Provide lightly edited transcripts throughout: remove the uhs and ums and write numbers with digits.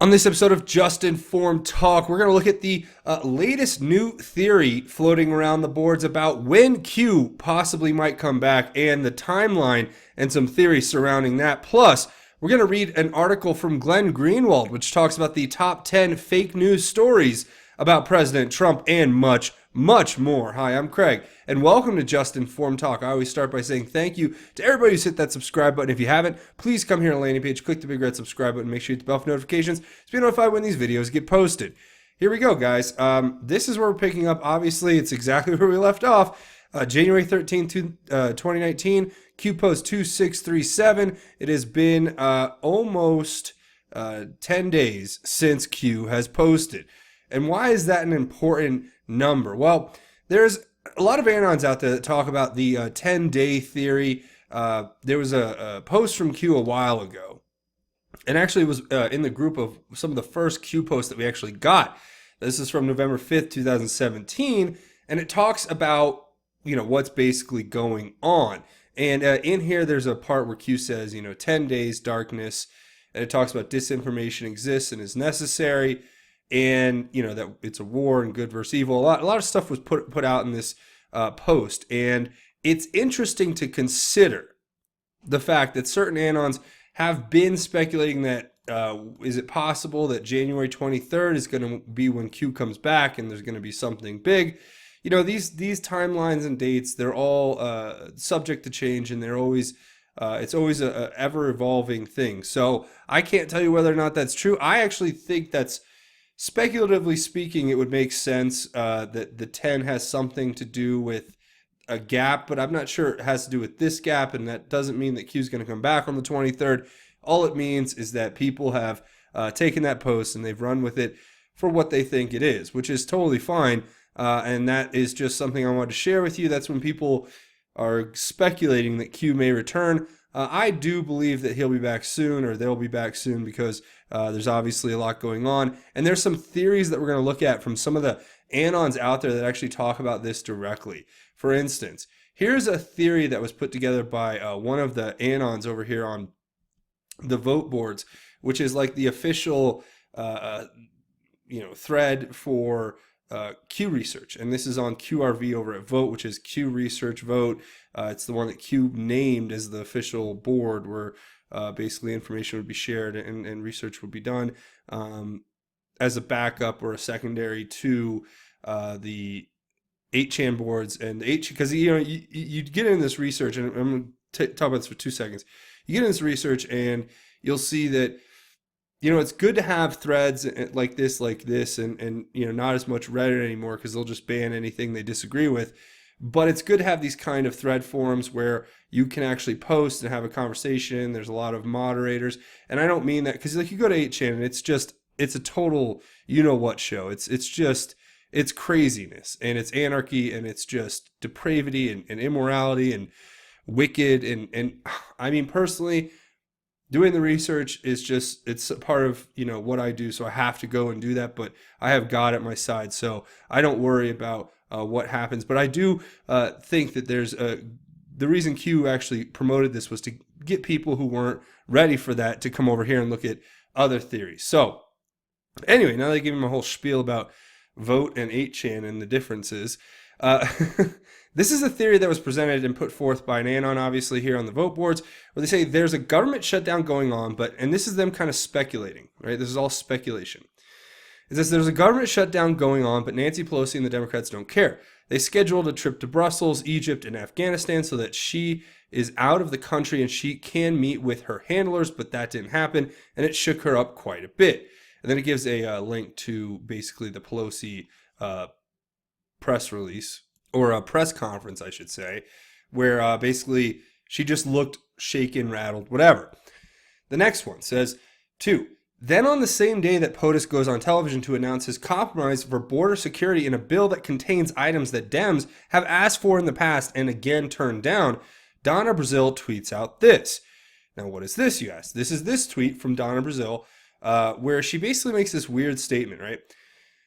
On this episode of Just Informed Talk, we're going to look at the latest new theory floating around the boards about when Q possibly might come back and the timeline and some theories surrounding that. Plus, we're going to read an article from Glenn Greenwald, which talks about the top 10 fake news stories about President Trump and much, much more. Hi, I'm Craig, and welcome to Just Informed Talk. I always start by saying thank you to everybody who's hit that subscribe button. If you haven't, please come here on the landing page, click the big red subscribe button, make sure you hit the bell for notifications to be notified when these videos get posted. Here we go, guys. This is where we're picking up. Obviously, it's exactly where we left off. January 13th, 2019, Q post 2637. It has been almost 10 days since Q has posted. And why is that an important number? Well, there's a lot of anons out there that talk about the 10-day theory. There was a post from Q a while ago, and actually it was in the group of some of the first Q posts that we actually got. This is from November 5th, 2017, and it talks about, what's basically going on. And in here, there's a part where Q says, 10 days darkness, and it talks about disinformation exists and is necessary. And that it's a war and good versus evil. A lot of stuff was put out in this post, and it's interesting to consider the fact that certain anons have been speculating that is it possible that January 23rd is going to be when Q comes back, and there's going to be something big. These timelines and dates, they're all subject to change, and they're always it's always a ever evolving thing. So I can't tell you whether or not that's true. I actually think that's, speculatively speaking, it would make sense that the 10 has something to do with a gap, but I'm not sure it has to do with this gap, and that doesn't mean that Q is going to come back on the 23rd. All it means is that people have taken that post and they've run with it for what they think it is, which is totally fine, and that is just something I wanted to share with you. That's when people are speculating that Q may return. I do believe that he'll be back soon, or they'll be back soon, because there's obviously a lot going on. And there's some theories that we're going to look at from some of the anons out there that actually talk about this directly. For instance, here's a theory that was put together by one of the anons over here on the vote boards, which is like the official thread for Q Research, and this is on QRV over at Vote, which is Q Research Vote. It's the one that Q named as the official board where basically information would be shared and research would be done as a backup or a secondary to the 8chan boards and the 8chan, because you get in this research, and I'm going to talk about this for 2 seconds. You get in this research and you'll see that it's good to have threads like this, and not as much Reddit anymore, because they'll just ban anything they disagree with. But it's good to have these kind of thread forums where you can actually post and have a conversation. There's a lot of moderators, and I don't mean that because you go to 8chan and it's a total what show. It's craziness, and it's anarchy, and it's just depravity and immorality and wicked, and I mean, personally, doing the research is it's a part of what I do, so I have to go and do that. But I have God at my side, so I don't worry about what happens. But I do think that there's the reason Q actually promoted this was to get people who weren't ready for that to come over here and look at other theories. So anyway, now that I gave him a whole spiel about Vote and 8chan and the differences, this is a theory that was presented and put forth by an anon, obviously, here on the vote boards, where they say there's a government shutdown going on, and this is them kind of speculating, right? This is all speculation. It says there's a government shutdown going on, but Nancy Pelosi and the Democrats don't care. They scheduled a trip to Brussels, Egypt, and Afghanistan so that she is out of the country and she can meet with her handlers, but that didn't happen, and it shook her up quite a bit. And then it gives a link to basically the Pelosi press release, or a press conference, I should say, where basically she just looked shaken, rattled, whatever. The next one says, 2. Then on the same day that POTUS goes on television to announce his compromise for border security in a bill that contains items that Dems have asked for in the past and again turned down, Donna Brazile tweets out this. Now, what is this, you ask? This is this tweet from Donna Brazile, where she basically makes this weird statement, right?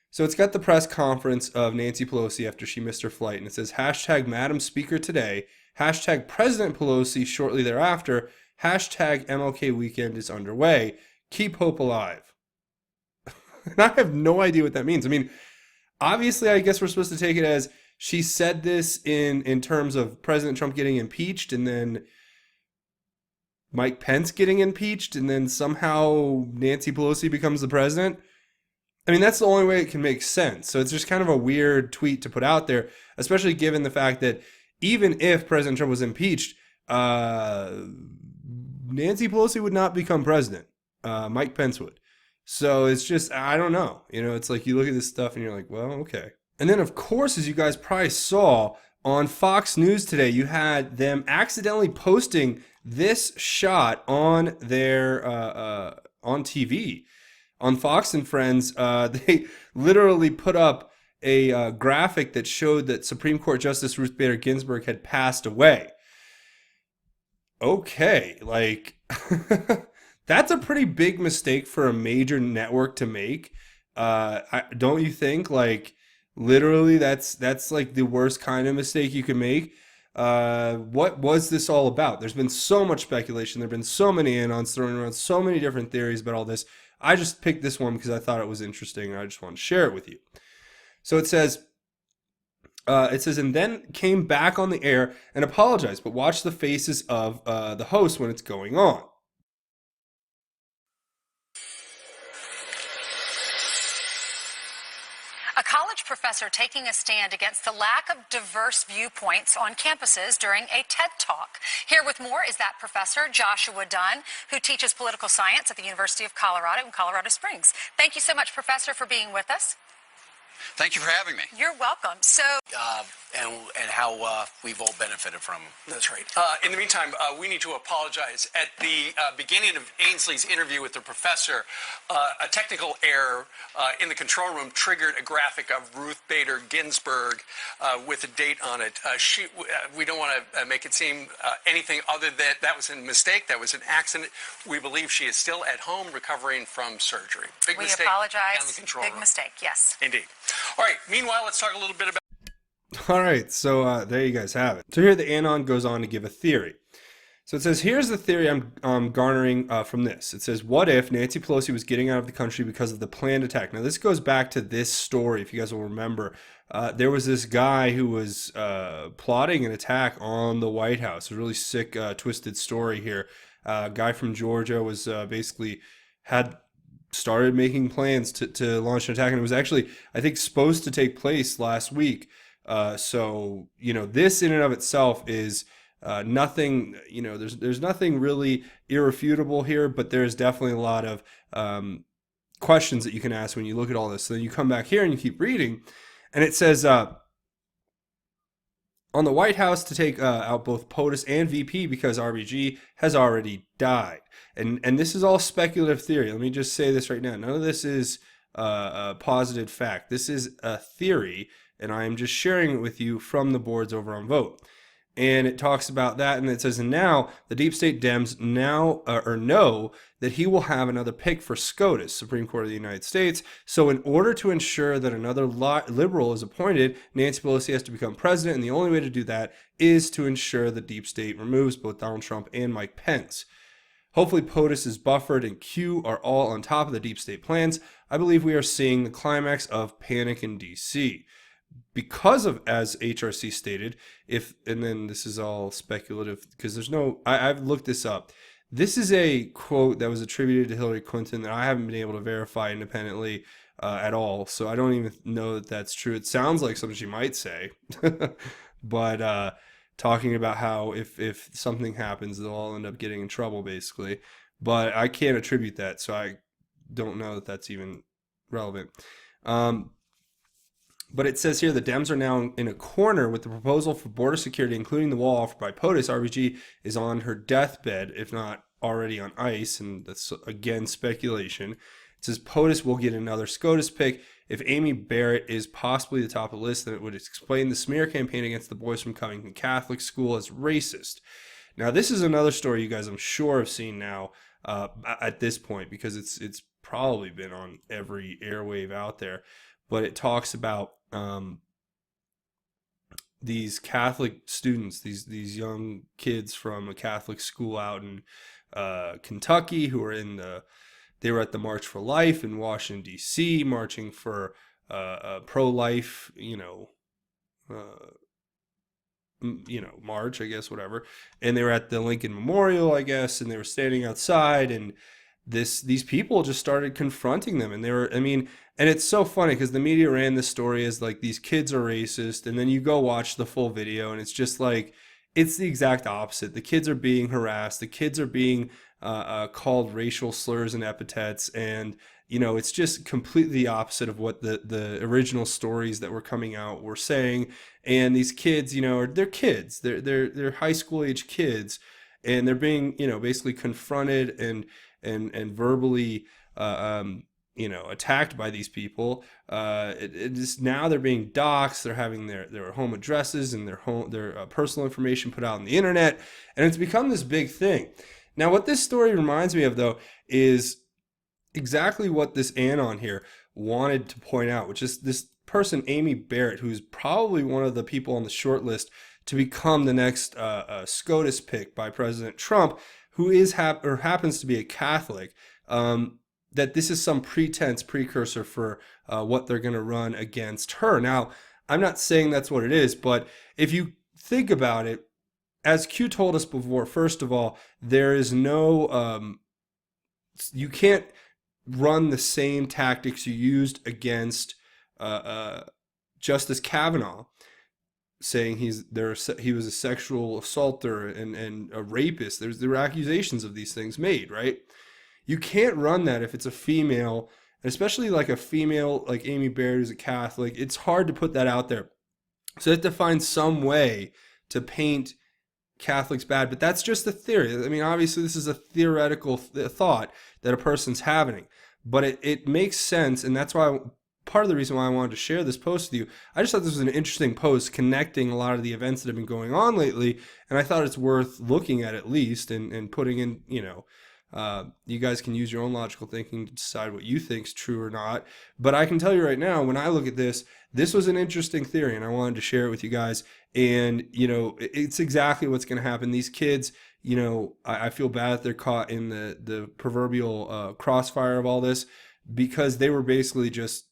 So it's got the press conference of Nancy Pelosi after she missed her flight, and it says, hashtag Madam Speaker today, hashtag President Pelosi shortly thereafter, hashtag MLK weekend is underway, keep hope alive. And I have no idea what that means. I mean, obviously, I guess we're supposed to take it as she said this in terms of President Trump getting impeached and then Mike Pence getting impeached and then somehow Nancy Pelosi becomes the president. I mean, that's the only way it can make sense. So it's just kind of a weird tweet to put out there, especially given the fact that even if President Trump was impeached, Nancy Pelosi would not become president. Mike Pence would. So it's just, I don't know. You know, it's like you look at this stuff and you're like, well, okay. And then, of course, as you guys probably saw on Fox News today, you had them accidentally posting this shot on their on TV. On Fox and Friends, they literally put up a graphic that showed that Supreme Court Justice Ruth Bader Ginsburg had passed away. Okay, like that's a pretty big mistake for a major network to make. Don't you think? Like, literally, that's like the worst kind of mistake you can make. What was this all about? There's been so much speculation. There've been so many anons thrown around, so many different theories about all this. I just picked this one because I thought it was interesting and I just want to share it with you. So it says, and then came back on the air and apologized, but watch the faces of the host when it's going on. A college professor taking a stand against the lack of diverse viewpoints on campuses during a TED Talk. Here with more is that professor, Joshua Dunn, who teaches political science at the University of Colorado in Colorado Springs. Thank you so much, Professor, for being with us. Thank you for having me. You're welcome. So, and how we've all benefited from them. That's right. In the meantime, we need to apologize. At the beginning of Ainsley's interview with the professor, a technical error in the control room triggered a graphic of Ruth Bader Ginsburg with a date on it. We don't want to make it seem anything other than that was a mistake, that was an accident. We believe she is still at home recovering from surgery. Big mistake. We apologize. Big mistake, yes. Indeed. All right, meanwhile, let's talk a little bit about... All right, so there you guys have it. So here the anon goes on to give a theory. So it says, here's the theory I'm garnering from this. It says, what if Nancy Pelosi was getting out of the country because of the planned attack? Now, this goes back to this story, if you guys will remember. There was this guy who was plotting an attack on the White House. A really sick, twisted story here. A guy from Georgia was basically had started making plans to launch an attack, and it was actually, I think, supposed to take place last week. So, you know, this in and of itself is nothing, you know, there's nothing really irrefutable here, but there's definitely a lot of questions that you can ask when you look at all this. So then you come back here and you keep reading, and it says, on the White House to take out both POTUS and VP because RBG has already died. And this is all speculative theory. Let me just say this right now. None of this is a positive fact. This is a theory, and I am just sharing it with you from the boards over on Vote. And it talks about that, and it says, and now the deep state Dems now know that he will have another pick for SCOTUS, Supreme Court of the United States. So in order to ensure that another liberal is appointed, Nancy Pelosi has to become president, and the only way to do that is to ensure the deep state removes both Donald Trump and Mike Pence. Hopefully POTUS is buffered and Q are all on top of the deep state plans. I believe we are seeing the climax of panic in D.C. Because of, as HRC stated, and then this is all speculative because there's no, I've looked this up. This is a quote that was attributed to Hillary Clinton that I haven't been able to verify independently at all. So I don't even know that that's true. It sounds like something she might say, but talking about how if something happens, they'll all end up getting in trouble, basically. But I can't attribute that, so I don't know that that's even relevant. But it says here the Dems are now in a corner with the proposal for border security, including the wall offered by POTUS. RBG is on her deathbed, if not already on ice, and that's, again, speculation. It says POTUS will get another SCOTUS pick. If Amy Barrett is possibly the top of the list, then it would explain the smear campaign against the boys from Covington Catholic School as racist. Now, this is another story you guys, I'm sure, have seen now at this point, because it's probably been on every airwave out there. But it talks about these Catholic students, these young kids from a Catholic school out in Kentucky who are in the They were at the March for Life in Washington, D.C., marching for pro-life, march, I guess, whatever. And they were at the Lincoln Memorial, I guess, and they were standing outside, and these people just started confronting them. And and it's so funny because the media ran this story as like these kids are racist, and then you go watch the full video and it's just like, it's the exact opposite. The kids are being harassed. The kids are being called racial slurs and epithets, and it's just completely the opposite of what the original stories that were coming out were saying. And these kids, they're kids. They're high school age kids, and they're being basically confronted and verbally attacked by these people. It is now they're being doxxed. They're having their home addresses and their personal information put out on the internet, and it's become this big thing. Now, what this story reminds me of, though, is exactly what this Anon here wanted to point out, which is this person, Amy Barrett, who's probably one of the people on the short list to become the next SCOTUS pick by President Trump, who happens to be a Catholic. That this is some precursor for what they're going to run against her. Now, I'm not saying that's what it is, but if you think about it, as Q told us before, first of all, there is no, you can't run the same tactics you used against Justice Kavanaugh, saying he was a sexual assaulter and a rapist. There were accusations of these things made, right? You can't run that if it's a female, especially like a female like Amy Barrett who's a Catholic. It's hard to put that out there. So you have to find some way to paint Catholics bad, but that's just a theory. I mean, obviously this is a theoretical thought that a person's having, but it makes sense, and that's why part of the reason why I wanted to share this post with you. I just thought this was an interesting post connecting a lot of the events that have been going on lately, and I thought it's worth looking at least and putting in, you guys can use your own logical thinking to decide what you think is true or not. But I can tell you right now, when I look at this was an interesting theory, and I wanted to share it with you guys. And, it's exactly what's going to happen. These kids, I feel bad that they're caught in the proverbial crossfire of all this, because they were basically just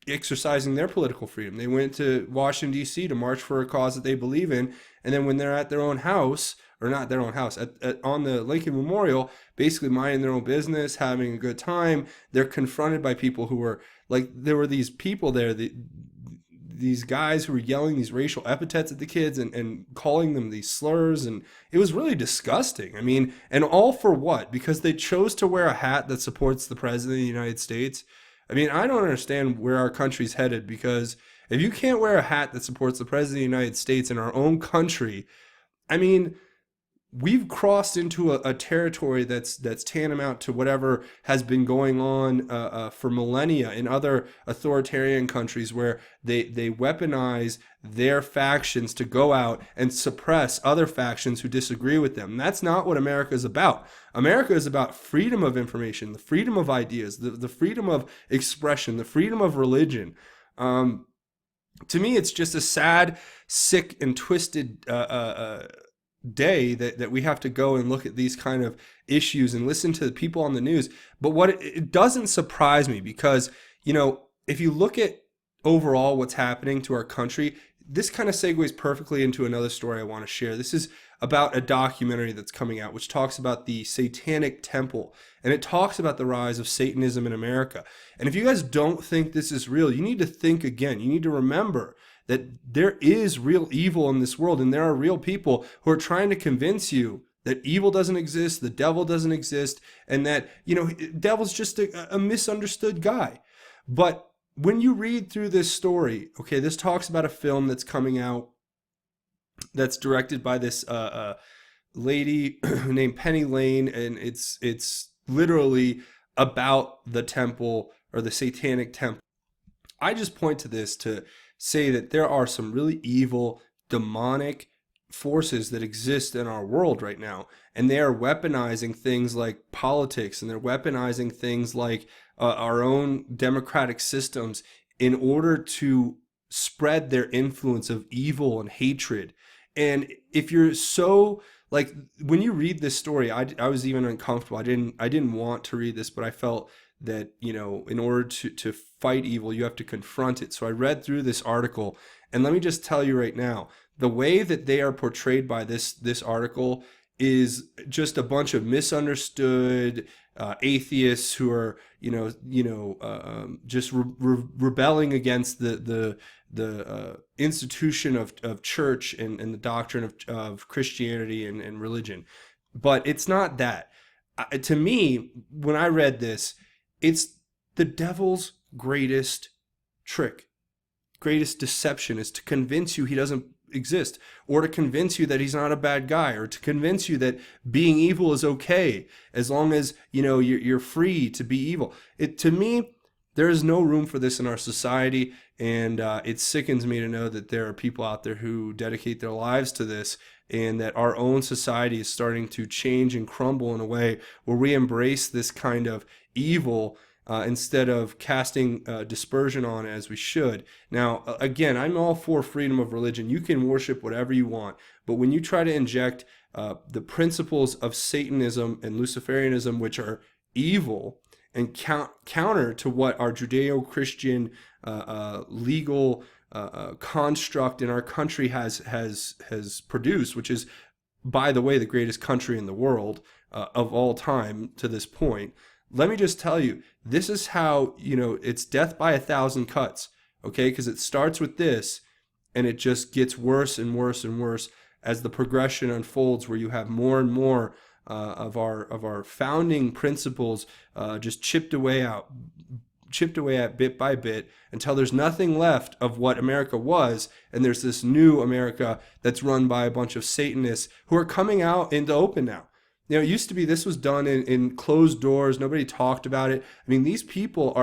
exercising their political freedom. They went to Washington, D.C. to march for a cause that they believe in. And then when they're at their own house, or not their own house, on the Lincoln Memorial, basically minding their own business, having a good time, they're confronted by people who were like, there were these people there, these guys who were yelling these racial epithets at the kids and calling them these slurs. And it was really disgusting. I mean, and all for what? Because they chose to wear a hat that supports the president of the United States. I mean, I don't understand where our country's headed, because if you can't wear a hat that supports the president of the United States in our own country, I mean, we've crossed into a territory that's tantamount to whatever has been going on for millennia in other authoritarian countries, where they weaponize their factions to go out and suppress other factions who disagree with them. And that's not what America is about. America is about freedom of information, the freedom of ideas, the freedom of expression, the freedom of religion. To me, it's just a sad, sick, and twisted day that we have to go and look at these kind of issues and listen to the people on the news. But what it doesn't surprise me, because if you look at overall what's happening to our country, this kind of segues perfectly into another story I want to share. This is about a documentary that's coming out which talks about the Satanic Temple, and it talks about the rise of Satanism in America. And if you guys don't think this is real, you need to think again. You need to remember that there is real evil in this world, and there are real people who are trying to convince you that evil doesn't exist, the devil doesn't exist, and that, devil's just a misunderstood guy. But when you read through this story, okay, this talks about a film that's coming out that's directed by this lady named Penny Lane, and it's literally about the temple, or the Satanic Temple. I just point to this to say that there are some really evil, demonic forces that exist in our world right now, and they are weaponizing things like politics, and they're weaponizing things like our own democratic systems in order to spread their influence of evil and hatred. And if you're so like when you read this story, I was even uncomfortable. I didn't want to read this, but I felt that, you know, in order to fight evil, you have to confront it. So I read through this article, and let me just tell you right now, the way that they are portrayed by this article is just a bunch of misunderstood atheists who are, just rebelling against the institution of church and the doctrine of Christianity and religion. But it's not that. To me, when I read this, it's the devil's greatest trick, greatest deception, is to convince you he doesn't exist, or to convince you that he's not a bad guy, or to convince you that being evil is okay as long as, you know, you're free to be evil. To me, there is no room for this in our society, and it sickens me to know that there are people out there who dedicate their lives to this, and that our own society is starting to change and crumble in a way where we embrace this kind of evil instead of casting dispersion on it as we should. Now, again, I'm all for freedom of religion. You can worship whatever you want, but when you try to inject the principles of Satanism and Luciferianism, which are evil and counter to what our Judeo-Christian legal construct in our country has produced, which is, by the way, the greatest country in the world of all time to this point. Let me just tell you, this is how, you know, it's death by 1,000 cuts, okay? Because it starts with this, and it just gets worse and worse and worse as the progression unfolds, where you have more and more of our founding principles just chipped away at bit by bit, until there's nothing left of what America was, and there's this new America that's run by a bunch of Satanists who are coming out in the open now. You know, it used to be this was done in closed doors. Nobody talked about it. I mean, these people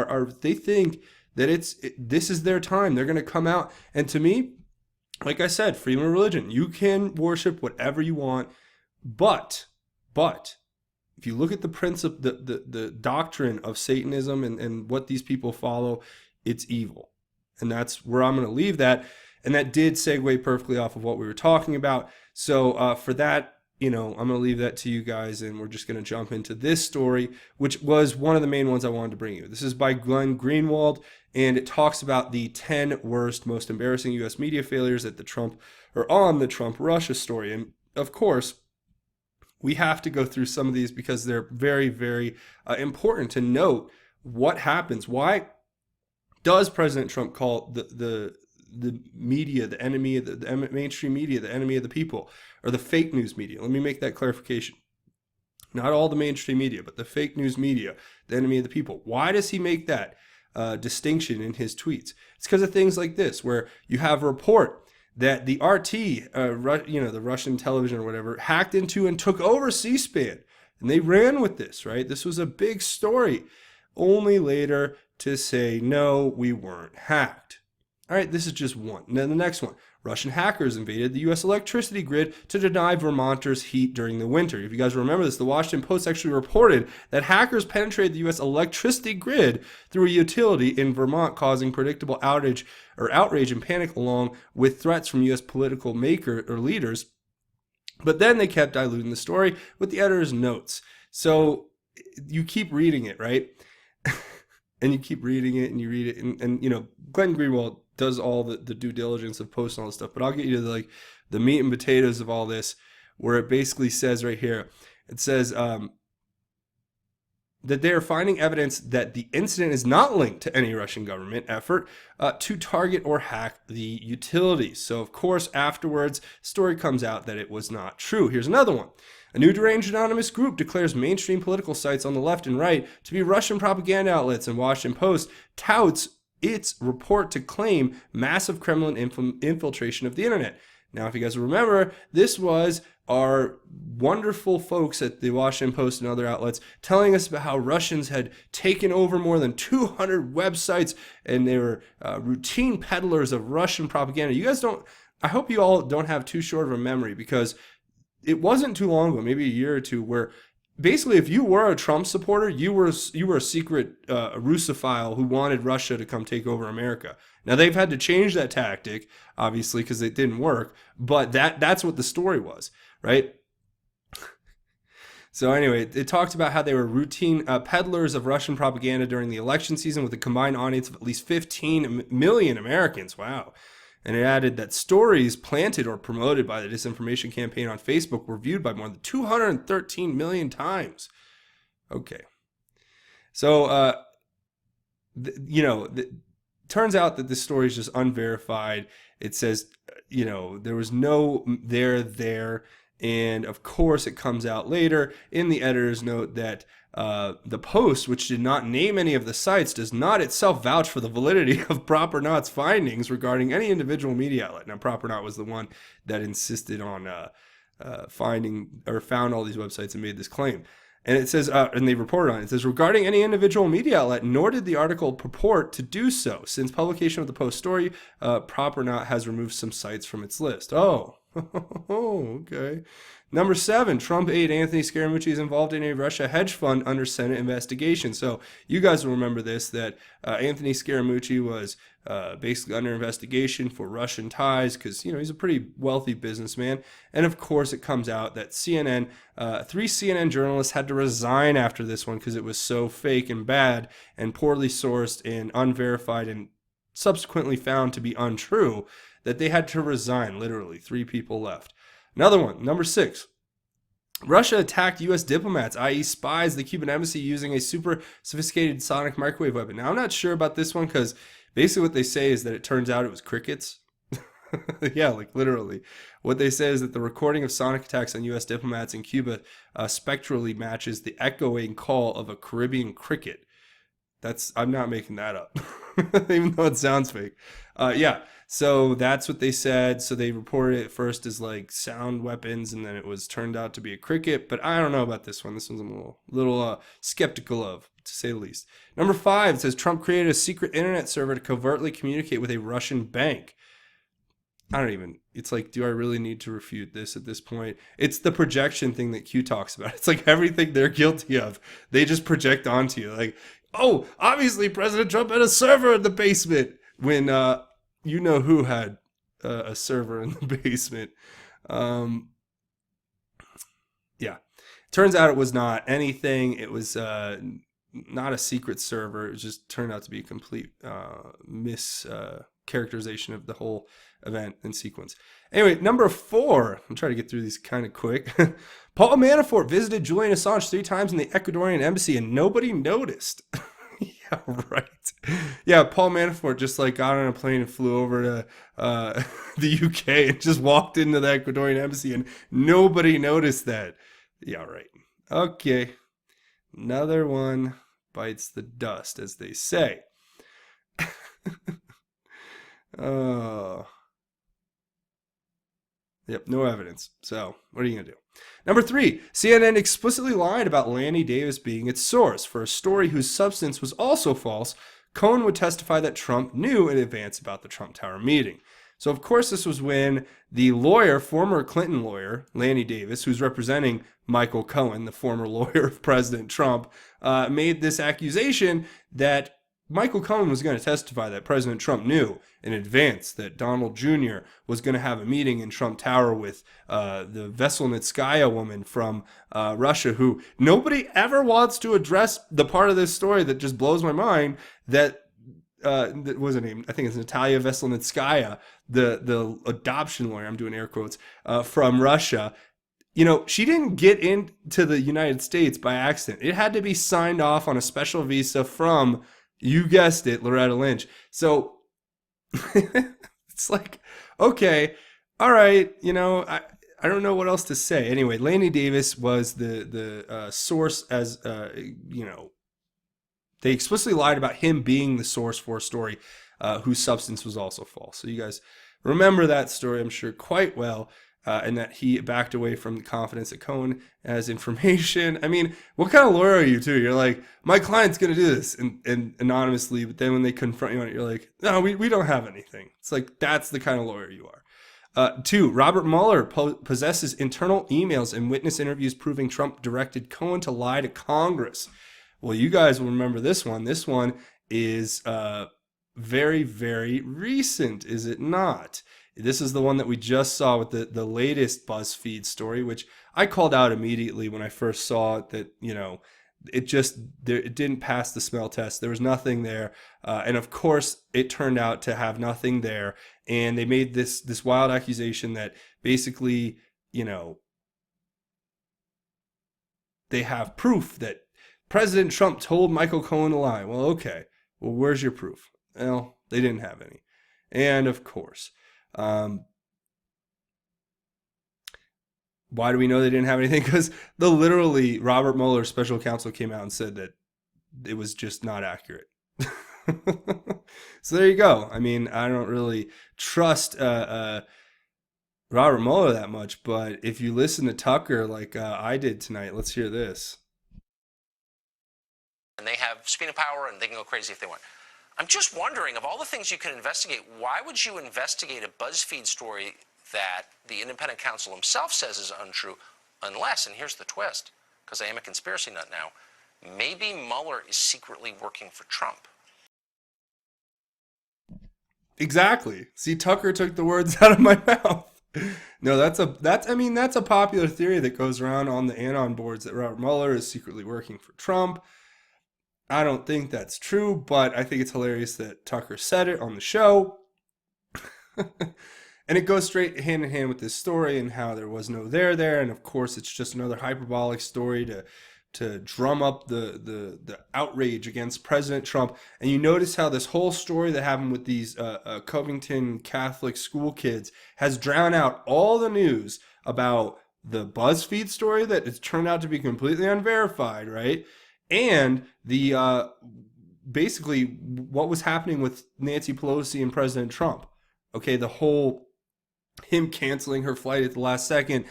they think that this is their time. They're going to come out. And to me, like I said, freedom of religion. You can worship whatever you want, but if you look at the principle, the doctrine of Satanism and what these people follow, it's evil. And that's where I'm going to leave that. And that did segue perfectly off of what we were talking about. So for that, you know, I'm going to leave that to you guys, and we're just going to jump into this story, which was one of the main ones I wanted to bring you. This is by Glenn Greenwald, and it talks about the 10 worst, most embarrassing U.S. media failures on the Trump-Russia story. And of course, we have to go through some of these because they're very, very important to note what happens. Why does President Trump call the media the enemy of the mainstream media, the enemy of the people, or the fake news media? Let me make that clarification. Not all the mainstream media, but the fake news media, the enemy of the people. Why does he make that distinction in his tweets? It's because of things like this, where you have a report that the RT, the Russian television or whatever, hacked into and took over C-SPAN. And they ran with this, right? This was a big story, only later to say, no, we weren't hacked. All right, this is just one. And then the next one, Russian hackers invaded the U.S. electricity grid to deny Vermonters heat during the winter. If you guys remember this, the Washington Post actually reported that hackers penetrated the U.S. electricity grid through a utility in Vermont, causing predictable outrage and panic, along with threats from U.S. political leaders. But then they kept diluting the story with the editor's notes. So you keep reading it, right? And you keep reading it and you read it. And you know, Glenn Greenwald does all the due diligence of posting all this stuff. But I'll get you to the meat and potatoes of all this, where it basically says right here, it says that they are finding evidence that the incident is not linked to any Russian government effort to target or hack the utilities. So, of course, afterwards, story comes out that it was not true. Here's another one. A new deranged anonymous group declares mainstream political sites on the left and right to be Russian propaganda outlets, and Washington Post touts its report to claim massive Kremlin infiltration of the internet. Now, if you guys remember, this was our wonderful folks at the Washington Post and other outlets telling us about how Russians had taken over more than 200 websites, and they were routine peddlers of Russian propaganda. I hope you all don't have too short of a memory, because it wasn't too long ago, maybe a year or two, where basically if you were a Trump supporter, you were a secret Russophile who wanted Russia to come take over America. Now, they've had to change that tactic, obviously, because it didn't work, but that's what the story was, right? So anyway, it talked about how they were routine peddlers of Russian propaganda during the election season with a combined audience of at least 15 million Americans. Wow. And it added that stories planted or promoted by the disinformation campaign on Facebook were viewed by more than 213 million times. Okay. So, turns out that this story is just unverified. It says, there was no there. And of course, it comes out later in the editor's note that the Post, which did not name any of the sites, does not itself vouch for the validity of Proper Not's findings regarding any individual media outlet. Now, Proper Not was the one that insisted on found all these websites and made this claim. And it says, and they reported on it, it says, regarding any individual media outlet, nor did the article purport to do so. Since publication of the Post story, Proper Not has removed some sites from its list. Oh, okay. Number 7, Trump aide Anthony Scaramucci is involved in a Russia hedge fund under Senate investigation. So you guys will remember this, that Anthony Scaramucci was basically under investigation for Russian ties because, he's a pretty wealthy businessman. And of course, it comes out that 3 CNN journalists had to resign after this one because it was so fake and bad and poorly sourced and unverified and subsequently found to be untrue that they had to resign. Literally, 3 people left. Another one, number 6. Russia attacked U.S. diplomats, i.e. spies, the Cuban embassy using a super sophisticated sonic microwave weapon. Now, I'm not sure about this one because basically what they say is that it turns out it was crickets. Yeah, like literally. What they say is that the recording of sonic attacks on U.S. diplomats in Cuba spectrally matches the echoing call of a Caribbean cricket. I'm not making that up, even though it sounds fake. Yeah, so that's what they said. So they reported it first as like sound weapons, and then it was turned out to be a cricket. But I don't know about this one. This one's I'm a little skeptical of, to say the least. Number 5, it says Trump created a secret internet server to covertly communicate with a Russian bank. It's like, do I really need to refute this at this point? It's the projection thing that Q talks about. It's like everything they're guilty of, they just project onto you. Like, oh, obviously President Trump had a server in the basement when who had a server in the basement. Yeah. Turns out it was not anything. It was not a secret server. It just turned out to be a complete mischaracterization of the whole event and sequence. Anyway, number 4, I'm trying to get through these kind of quick. Paul Manafort visited Julian Assange 3 times in the Ecuadorian embassy and nobody noticed. Yeah, right. Yeah, Paul Manafort just got on a plane and flew over to the UK and just walked into the Ecuadorian embassy and nobody noticed that. Yeah, right. Okay. Another one bites the dust, as they say. Oh. Yep, no evidence. So, what are you going to do? Number 3, CNN explicitly lied about Lanny Davis being its source. For a story whose substance was also false, Cohen would testify that Trump knew in advance about the Trump Tower meeting. So, of course, this was when the lawyer, former Clinton lawyer, Lanny Davis, who's representing Michael Cohen, the former lawyer of President Trump, made this accusation that Michael Cohen was going to testify that President Trump knew in advance that Donald Jr. was going to have a meeting in Trump Tower with the Veselnitskaya woman from Russia, who nobody ever wants to address the part of this story that just blows my mind, that was her name? I think it's Natalia Veselnitskaya, the adoption lawyer, I'm doing air quotes, from Russia. She didn't get into the United States by accident. It had to be signed off on a special visa from, you guessed it, Loretta Lynch. So it's like, okay, all right, I don't know what else to say. Anyway, Lanny Davis was the source, as they explicitly lied about him being the source for a story whose substance was also false. So you guys remember that story, I'm sure, quite well. And that he backed away from the confidence that Cohen has information. I mean, what kind of lawyer are you, too? You're like, my client's going to do this, and anonymously, but then when they confront you on it, you're like, no, we don't have anything. It's like, that's the kind of lawyer you are. 2, Robert Mueller possesses internal emails and witness interviews proving Trump directed Cohen to lie to Congress. Well, you guys will remember this one. This one is very, very recent, is it not? This is the one that we just saw with the latest BuzzFeed story, which I called out immediately when I first saw it, that, it didn't pass the smell test. There was nothing there. And of course, it turned out to have nothing there. And they made this wild accusation that basically, they have proof that President Trump told Michael Cohen to lie. Well, okay. Well, where's your proof? Well, they didn't have any. And of course, why do we know they didn't have anything? Because literally Robert Mueller, special counsel, came out and said that it was just not accurate. So there you go. I mean, I don't really trust Robert Mueller that much, but if you listen to Tucker like I did tonight, let's hear this. And they have subpoena power and they can go crazy if they want. I'm just wondering, of all the things you can investigate, why would you investigate a BuzzFeed story that the independent counsel himself says is untrue, unless, and here's the twist, because I am a conspiracy nut now, maybe Mueller is secretly working for Trump. Exactly. See, Tucker took the words out of my mouth. No, that's a popular theory that goes around on the Anon boards, that Robert Mueller is secretly working for Trump. I don't think that's true, but I think it's hilarious that Tucker said it on the show. And it goes straight hand in hand with this story and how there was no there. And of course, it's just another hyperbolic story to drum up the outrage against President Trump. And you notice how this whole story that happened with these Covington Catholic school kids has drowned out all the news about the BuzzFeed story that has turned out to be completely unverified, right? And the basically what was happening with Nancy Pelosi and President Trump. Okay, the whole him canceling her flight at the last second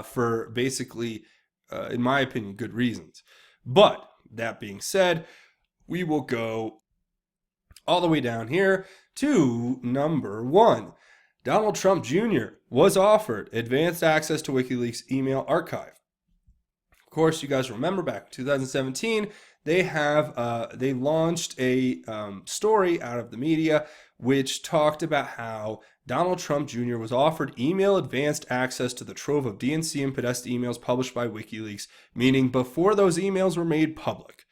for basically, in my opinion, good reasons. But that being said, we will go all the way down here to number 1. Donald Trump Jr. was offered advanced access to WikiLeaks email archive. Of course, you guys remember back in 2017, they launched a story out of the media which talked about how Donald Trump Jr. was offered email advanced access to the trove of DNC and Podesta emails published by WikiLeaks, meaning before those emails were made public.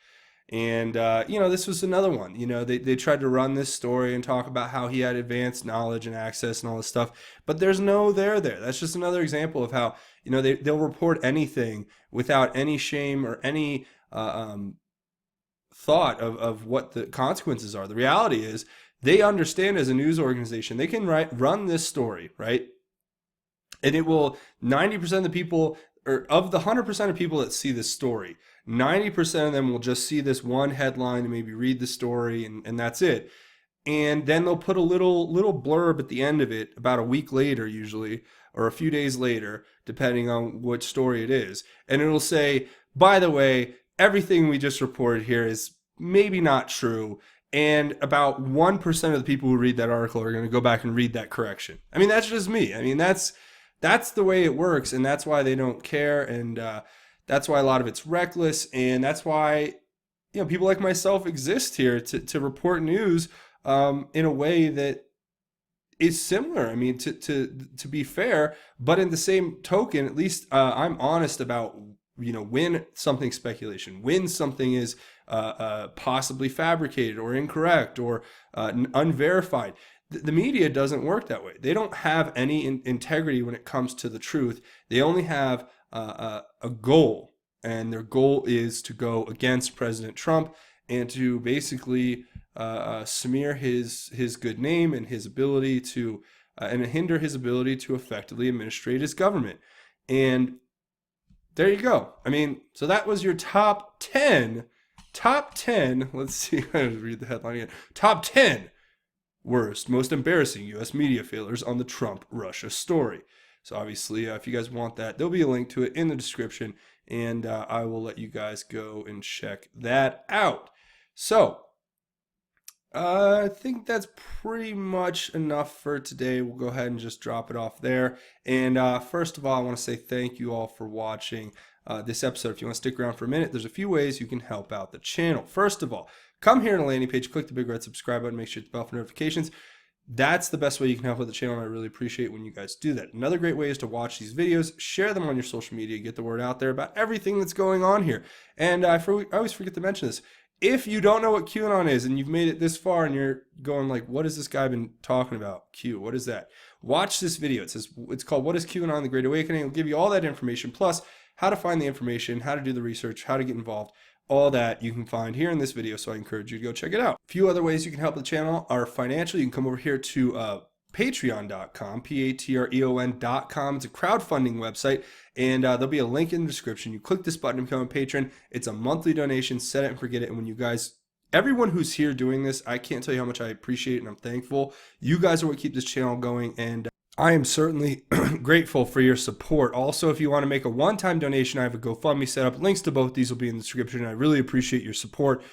And, this was another one. They tried to run this story and talk about how he had advanced knowledge and access and all this stuff, but there's no there. That's just another example of how, they'll report anything without any shame or any thought of what the consequences are. The reality is they understand as a news organization, they can run this story, right? And it will, 90% of the people, or of the 100% of people that see this story, 90% of them will just see this one headline and maybe read the story and that's it. And then they'll put a little blurb at the end of it about a week later usually, or a few days later, depending on what story it is. And it'll say, by the way, everything we just reported here is maybe not true. And about 1% of the people who read that article are going to go back and read that correction. I mean, that's just me. I mean, that's the way it works, and that's why they don't care, and that's why a lot of it's reckless, and that's why people like myself exist here to report news in a way that is similar. I mean, to be fair, but in the same token, at least I'm honest about when something's speculation, when something is possibly fabricated or incorrect or unverified. The media doesn't work that way. They don't have any integrity when it comes to the truth. They only have a goal, and their goal is to go against President Trump and to basically smear his good name and his ability to and hinder his ability to effectively administrate his government. And there you go. I mean, so that was your top 10. Let's see. I have to read the headline again. Top 10 worst, most embarrassing U.S. media failures on the Trump-Russia story. So obviously, if you guys want that, there'll be a link to it in the description, and I will let you guys go and check that out. So I think that's pretty much enough for today. We'll go ahead and just drop it off there. And first of all, I want to say thank you all for watching this episode. If you want to stick around for a minute, there's a few ways you can help out the channel. First of all, come here on the landing page, click the big red subscribe button, make sure it's bell for notifications. That's the best way you can help with the channel, and I really appreciate when you guys do that. Another great way is to watch these videos, share them on your social media, get the word out there about everything that's going on here. And I always forget to mention this. If you don't know what QAnon is and you've made it this far and you're going like, what has this guy been talking about? Q, what is that? Watch this video. It's called What is QAnon? The Great Awakening. It'll give you all that information, plus how to find the information, how to do the research, how to get involved. All that you can find here in this video, so I encourage you to go check it out. A few other ways you can help the channel are financially. You can come over here to patreon.com, patreon.com. It's a crowdfunding website, and there'll be a link in the description. You click this button to become a patron. It's a monthly donation. Set it and forget it. And when you guys, everyone who's here doing this, I can't tell you how much I appreciate it, and I'm thankful. You guys are what keep this channel going, and I am certainly grateful for your support. Also, if you want to make a one-time donation, I have a GoFundMe set up. Links to both these will be in the description. I really appreciate your support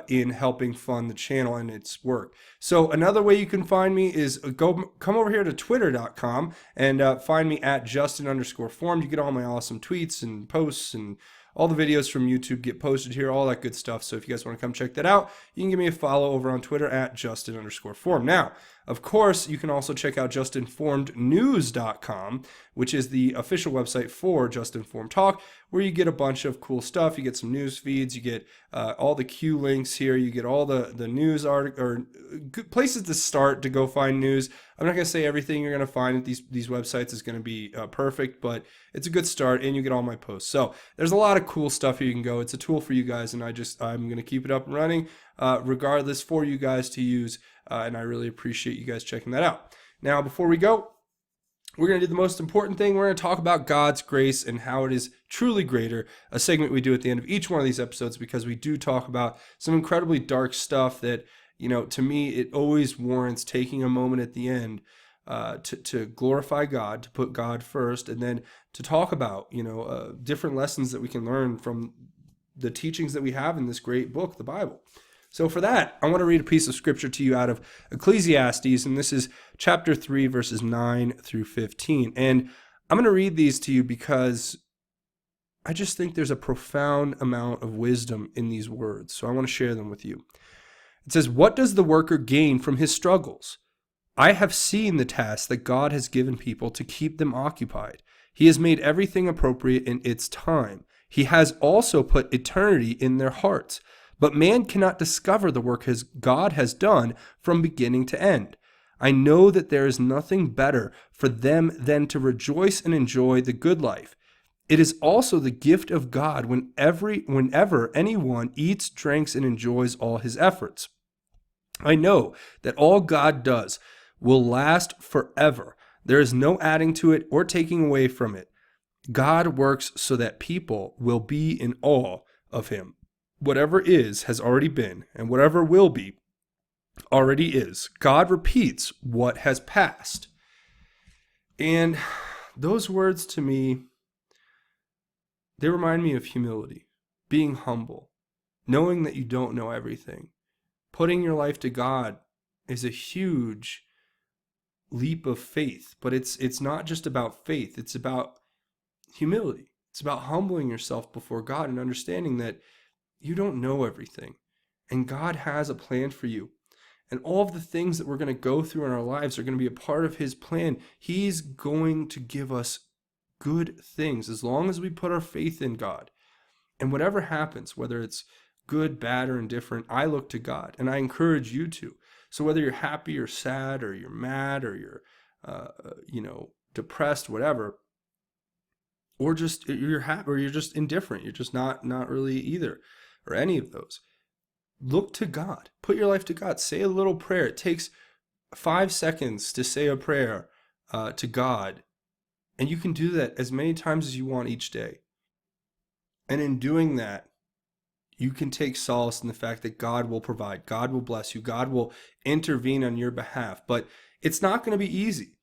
in helping fund the channel and its work. So another way you can find me is come over here to twitter.com and find me at Justin_Formed. You get all my awesome tweets and posts, and all the videos from YouTube get posted here, all that good stuff. So if you guys want to come check that out, you can give me a follow over on Twitter at Justin_Formed. Now, of course, you can also check out justinformednews.com, which is the official website for Just Informed Talk, where you get a bunch of cool stuff. You get some news feeds, you get all the Q links here, you get all the news or places to start to go find news. I'm not going to say everything you're going to find at these websites is going to be perfect, but it's a good start, and you get all my posts. So there's a lot of cool stuff here you can go. It's a tool for you guys, and I'm going to keep it up and running regardless for you guys to use, and I really appreciate you guys checking that out. Now, before we go, we're going to do the most important thing. We're going to talk about God's grace and how it is truly greater, a segment we do at the end of each one of these episodes, because we do talk about some incredibly dark stuff that, you know, to me, it always warrants taking a moment at the end to glorify God, to put God first, and then to talk about, you know, different lessons that we can learn from the teachings that we have in this great book, the Bible. So for that, I want to read a piece of scripture to you out of Ecclesiastes, and this is chapter 3, verses 9 through 15. And I'm going to read these to you because I just think there's a profound amount of wisdom in these words. So I want to share them with you. It says, "What does the worker gain from his struggles? I have seen the task that God has given people to keep them occupied. He has made everything appropriate in its time. He has also put eternity in their hearts. But man cannot discover the work God has done from beginning to end. I know that there is nothing better for them than to rejoice and enjoy the good life. It is also the gift of God whenever anyone eats, drinks, and enjoys all his efforts. I know that all God does will last forever. There is no adding to it or taking away from it. God works so that people will be in awe of him. Whatever is has already been, and whatever will be already is. God repeats what has passed." And those words to me, they remind me of humility, being humble, knowing that you don't know everything. Putting your life to God is a huge leap of faith, but it's not just about faith, it's about humility. It's about humbling yourself before God and understanding that you don't know everything, and God has a plan for you. And all of the things that we're going to go through in our lives are going to be a part of his plan. He's going to give us good things as long as we put our faith in God. And whatever happens, whether it's good, bad, or indifferent, I look to God, and I encourage you to. So whether you're happy or sad or you're mad or you're depressed, whatever, or just you're happy or you're just indifferent, you're just not really either, or any of those, look to God. Put your life to God. Say a little prayer. It takes 5 seconds to say a prayer to God, and you can do that as many times as you want each day. And in doing that, you can take solace in the fact that God will provide, God will bless you, God will intervene on your behalf. But it's not going to be easy.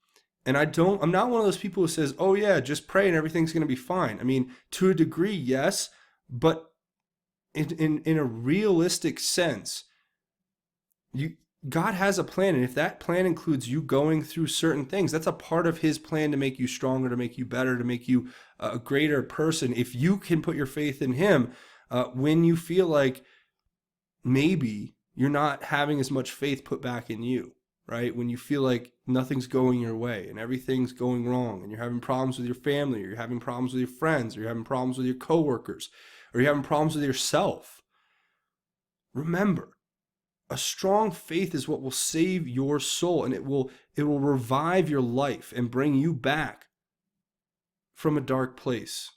And I'm not one of those people who says, "Oh yeah, just pray and everything's going to be fine." I mean, to a degree, yes, but in a realistic sense, God has a plan, and if that plan includes you going through certain things, that's a part of his plan to make you stronger, to make you better, to make you a greater person. If you can put your faith in him when you feel like maybe you're not having as much faith put back in you, right? When you feel like nothing's going your way and everything's going wrong and you're having problems with your family, or you're having problems with your friends, or you're having problems with your coworkers, or you're having problems with yourself. Remember, a strong faith is what will save your soul, and it will revive your life and bring you back from a dark place.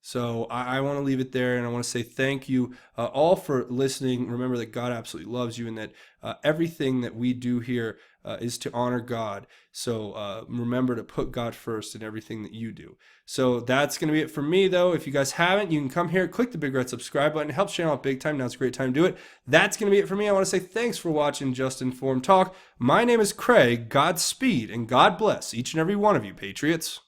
So I want to leave it there, and I want to say thank you all for listening. Remember that God absolutely loves you, and that everything that we do here is to honor God. So remember to put God first in everything that you do. So that's going to be it for me, though. If you guys haven't, you can come here, click the big red subscribe button. It helps channel out big time. Now's a great time to do it. That's going to be it for me. I want to say thanks for watching Just Informed Talk. My name is Craig. Godspeed, and God bless each and every one of you, Patriots.